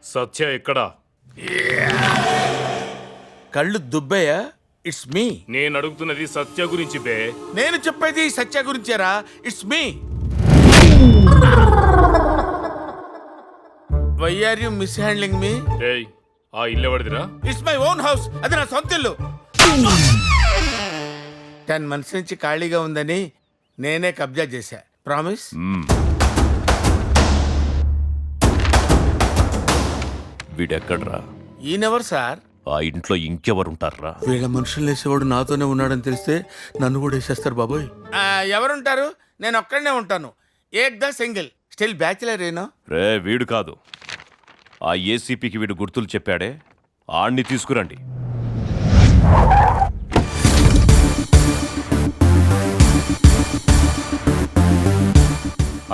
సత్య ఎక్కడా? కళ్ళు దుబ్బయ్యా? It's me. నేను అడుగుతున్నది సత్య గురించి బే. నేను చెప్పేది సత్య గురించేరా. It's me. Why are you mishandling me? ఏయ్, ఆ ఇల్లు ఎవరిదిరా? It's my own house. అది నా సొంత ఇల్లు. 10 months నుంచి ఖాళీగా ఉందని నేనే కబ్జా చేశా. ప్రామిస్? వీడెక్కడ్రా? ఈయనెవరు సార్? ఆ ఇంట్లో ఇంకెవరుంటారా? వీళ్ళ మనుషులు వేసేవాడు నాతోనే ఉన్నాడని తెలిస్తే నన్ను కూడా వేసేస్తారు బాబోయ్. ఎవరుంటారు? నేను ఒక్కడనే ఉంటాను. ఏక్దా సింగిల్. స్టిల్ బ్యాచిలర్ ఏనా? రే, వీడు కాదు. ఆ ఏసీపీకి వీడు గుర్తులు చెప్పాడే, ఆణ్ణి తీసుకురండి.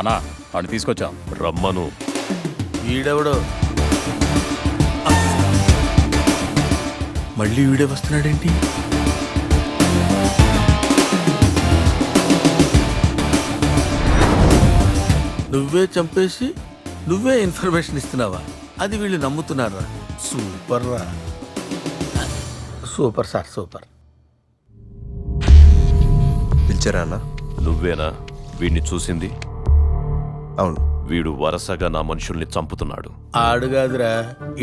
అన్నా, ఆడిని తీసుకొచ్చాం. రమ్మను. వీడెవడో మళ్ళీ వీడే వస్తున్నాడేంటి? నువ్వే చంపేసి నువ్వే ఇన్ఫర్మేషన్ ఇస్తున్నావా? అది వీళ్ళు నమ్ముతున్నారా? సూపర్ రా. Super sir, super. పిలిచారా అన్న? నువ్వేనా వీడిని చూసింది? అవును. వీడు వరుసగా నా మనుషుల్ని చంపుతున్నాడు. ఆడుగాదురా,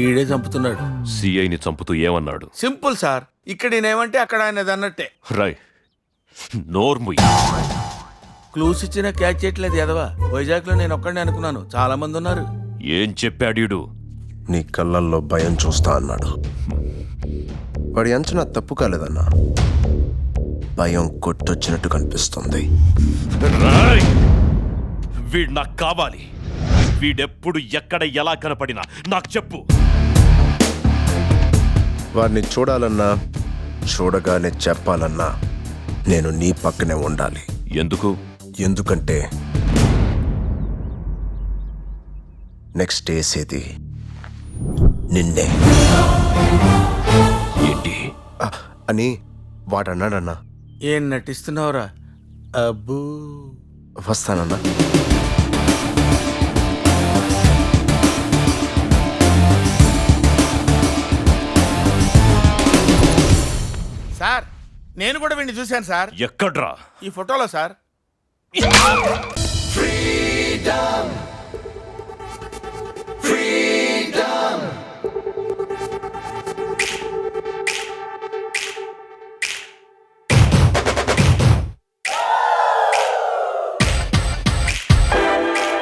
ఈడే చంపుతున్నాడు. సిఐని చంపుతూ ఏమన్నాడు? Simple sir. ఇక్కడ నేనేమంటే అక్కడ ఆయనది అన్నట్టే. రై, నోర్ముయ్. క్లూస్ ఇచ్చినా క్యాచ్ చేయట్లేదు ఎదవా. వైజాగ్ లో నేను ఒక్కడిని అనుకున్నాను, చాలా మంది ఉన్నారు. ఏం చెప్పాడీడు? నీ కళ్ళల్లో భయం చూస్తా అన్నాడు. వాడి అంచనా తప్పు కాలేదన్నా. భయం కొట్టొచ్చినట్టు కనిపిస్తుంది. రాయ్, వీడు నాకు కావాలి. వీడెప్పుడు ఎక్కడ ఎలా కనపడినా నాకు చెప్పు. వాడిని చూడాలన్నా చూడగానే చెప్పాలన్నా నేను నీ పక్కనే ఉండాలి. ఎందుకు? ఎందుకంటే నెక్స్ట్ వేసేది నిన్నే. ఏంటి అని వాడన్నాడన్నా. ఏం నటిస్తున్నావురా? అబ్బూ. వస్తానన్నా. సార్, నేను కూడా వీడిని చూశాను సార్. ఎక్కడ్రా? ఈ ఫోటోలో సార్.